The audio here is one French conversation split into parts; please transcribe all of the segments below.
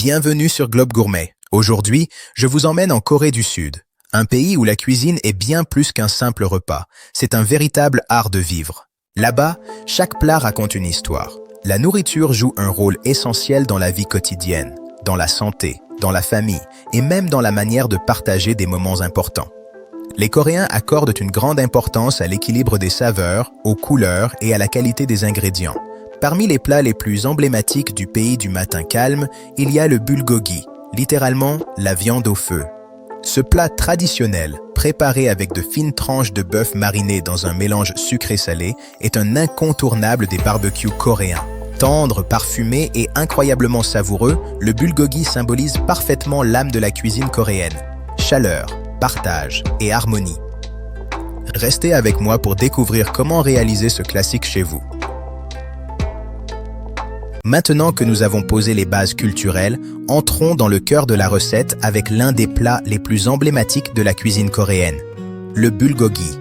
Bienvenue sur Globe Gourmet. Aujourd'hui, je vous emmène en Corée du Sud, un pays où la cuisine est bien plus qu'un simple repas. C'est un véritable art de vivre. Là-bas, chaque plat raconte une histoire. La nourriture joue un rôle essentiel dans la vie quotidienne, dans la santé, dans la famille et même dans la manière de partager des moments importants. Les Coréens accordent une grande importance à l'équilibre des saveurs, aux couleurs et à la qualité des ingrédients. Parmi les plats les plus emblématiques du pays du matin calme, il y a le bulgogi, littéralement la viande au feu. Ce plat traditionnel, préparé avec de fines tranches de bœuf marinées dans un mélange sucré-salé, est un incontournable des barbecues coréens. Tendre, parfumé et incroyablement savoureux, le bulgogi symbolise parfaitement l'âme de la cuisine coréenne. Chaleur, partage et harmonie. Restez avec moi pour découvrir comment réaliser ce classique chez vous. Maintenant que nous avons posé les bases culturelles, entrons dans le cœur de la recette avec l'un des plats les plus emblématiques de la cuisine coréenne, le bulgogi.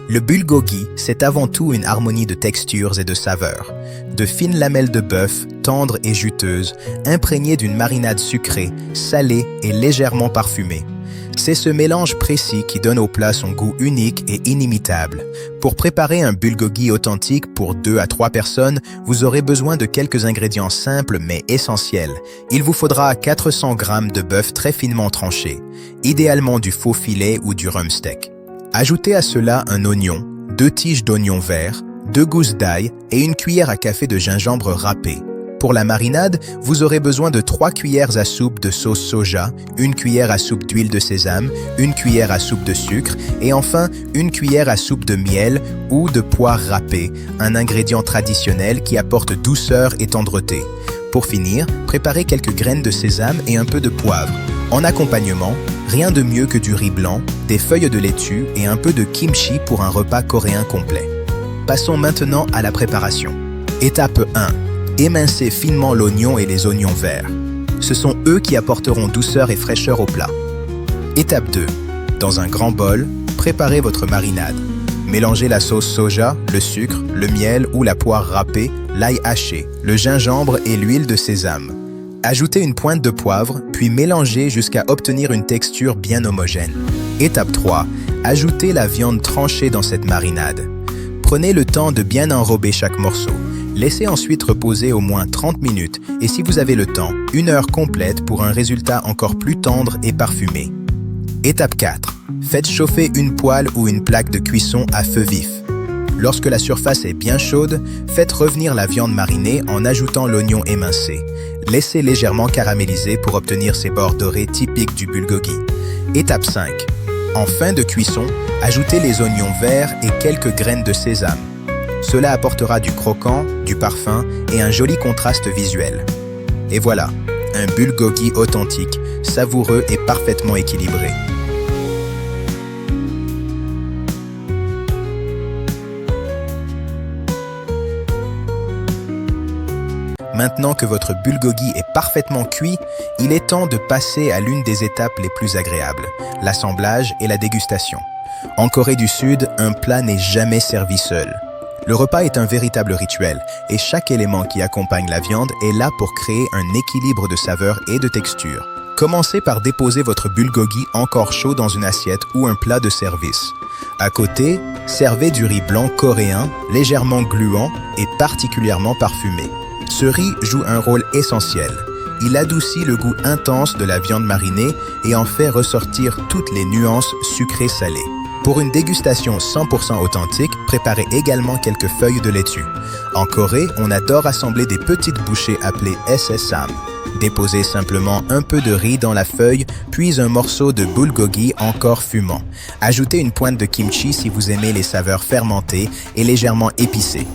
Le bulgogi, c'est avant tout une harmonie de textures et de saveurs. De fines lamelles de bœuf, tendres et juteuses, imprégnées d'une marinade sucrée, salée et légèrement parfumée. C'est ce mélange précis qui donne au plat son goût unique et inimitable. Pour préparer un bulgogi authentique pour 2 à 3 personnes, vous aurez besoin de quelques ingrédients simples mais essentiels. Il vous faudra 400 g de bœuf très finement tranché, idéalement du faux filet ou du rump steak. Ajoutez à cela un oignon, 2 tiges d'oignon vert, 2 gousses d'ail et une cuillère à café de gingembre râpé. Pour la marinade, vous aurez besoin de 3 cuillères à soupe de sauce soja, 1 cuillère à soupe d'huile de sésame, 1 cuillère à soupe de sucre et enfin 1 cuillère à soupe de miel ou de poire râpée, un ingrédient traditionnel qui apporte douceur et tendreté. Pour finir, préparez quelques graines de sésame et un peu de poivre. En accompagnement, rien de mieux que du riz blanc, des feuilles de laitue et un peu de kimchi pour un repas coréen complet. Passons maintenant à la préparation. Étape 1. Émincez finement l'oignon et les oignons verts. Ce sont eux qui apporteront douceur et fraîcheur au plat. Étape 2. Dans un grand bol, préparez votre marinade. Mélangez la sauce soja, le sucre, le miel ou la poire râpée, l'ail haché, le gingembre et l'huile de sésame. Ajoutez une pointe de poivre, puis mélangez jusqu'à obtenir une texture bien homogène. Étape 3. Ajoutez la viande tranchée dans cette marinade. Prenez le temps de bien enrober chaque morceau. Laissez ensuite reposer au moins 30 minutes et si vous avez le temps, 1 heure complète pour un résultat encore plus tendre et parfumé. Étape 4. Faites chauffer une poêle ou une plaque de cuisson à feu vif. Lorsque la surface est bien chaude, faites revenir la viande marinée en ajoutant l'oignon émincé. Laissez légèrement caraméliser pour obtenir ces bords dorés typiques du bulgogi. Étape 5. En fin de cuisson, ajoutez les oignons verts et quelques graines de sésame. Cela apportera du croquant, du parfum et un joli contraste visuel. Et voilà, un bulgogi authentique, savoureux et parfaitement équilibré. Maintenant que votre bulgogi est parfaitement cuit, il est temps de passer à l'une des étapes les plus agréables, l'assemblage et la dégustation. En Corée du Sud, un plat n'est jamais servi seul. Le repas est un véritable rituel et chaque élément qui accompagne la viande est là pour créer un équilibre de saveurs et de textures. Commencez par déposer votre bulgogi encore chaud dans une assiette ou un plat de service. À côté, servez du riz blanc coréen, légèrement gluant et particulièrement parfumé. Ce riz joue un rôle essentiel. Il adoucit le goût intense de la viande marinée et en fait ressortir toutes les nuances sucrées-salées. Pour une dégustation 100% authentique, préparez également quelques feuilles de laitue. En Corée, on adore assembler des petites bouchées appelées sesam. Déposez simplement un peu de riz dans la feuille, puis un morceau de bulgogi encore fumant. Ajoutez une pointe de kimchi si vous aimez les saveurs fermentées et légèrement épicées.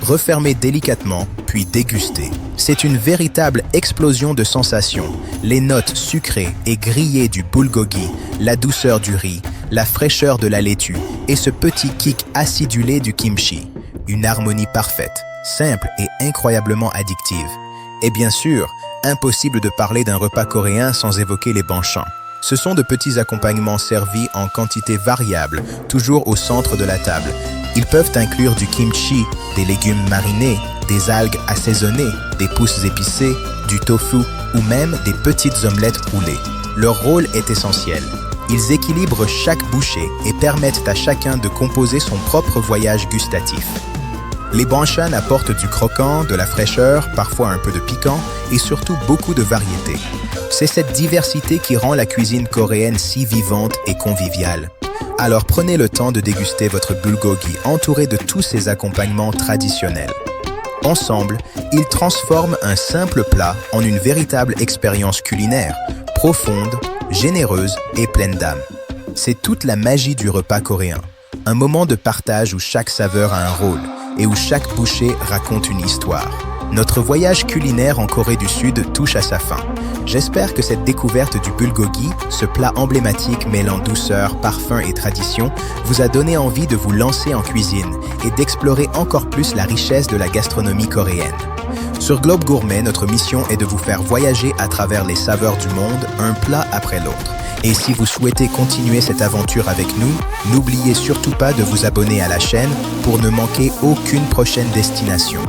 Refermez délicatement, puis dégustez. C'est une véritable explosion de sensations. Les notes sucrées et grillées du bulgogi, la douceur du riz, la fraîcheur de la laitue et ce petit kick acidulé du kimchi. Une harmonie parfaite, simple et incroyablement addictive. Et bien sûr, impossible de parler d'un repas coréen sans évoquer les banchangs. Ce sont de petits accompagnements servis en quantité variable, toujours au centre de la table. Ils peuvent inclure du kimchi, des légumes marinés, des algues assaisonnées, des pousses épicées, du tofu ou même des petites omelettes roulées. Leur rôle est essentiel. Ils équilibrent chaque bouchée et permettent à chacun de composer son propre voyage gustatif. Les banchan apportent du croquant, de la fraîcheur, parfois un peu de piquant et surtout beaucoup de variété. C'est cette diversité qui rend la cuisine coréenne si vivante et conviviale. Alors prenez le temps de déguster votre bulgogi entouré de tous ces accompagnements traditionnels. Ensemble, ils transforment un simple plat en une véritable expérience culinaire, profonde, généreuse et pleine d'âme. C'est toute la magie du repas coréen, un moment de partage où chaque saveur a un rôle et où chaque bouchée raconte une histoire. Notre voyage culinaire en Corée du Sud touche à sa fin. J'espère que cette découverte du bulgogi, ce plat emblématique mêlant douceur, parfum et tradition, vous a donné envie de vous lancer en cuisine et d'explorer encore plus la richesse de la gastronomie coréenne. Sur Globe Gourmet, notre mission est de vous faire voyager à travers les saveurs du monde, un plat après l'autre. Et si vous souhaitez continuer cette aventure avec nous, n'oubliez surtout pas de vous abonner à la chaîne pour ne manquer aucune prochaine destination.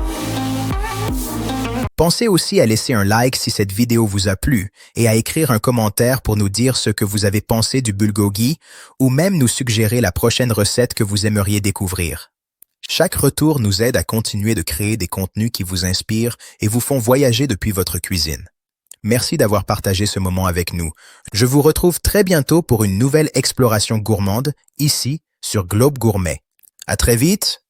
Pensez aussi à laisser un like si cette vidéo vous a plu et à écrire un commentaire pour nous dire ce que vous avez pensé du bulgogi ou même nous suggérer la prochaine recette que vous aimeriez découvrir. Chaque retour nous aide à continuer de créer des contenus qui vous inspirent et vous font voyager depuis votre cuisine. Merci d'avoir partagé ce moment avec nous. Je vous retrouve très bientôt pour une nouvelle exploration gourmande, ici, sur Globe Gourmet. À très vite!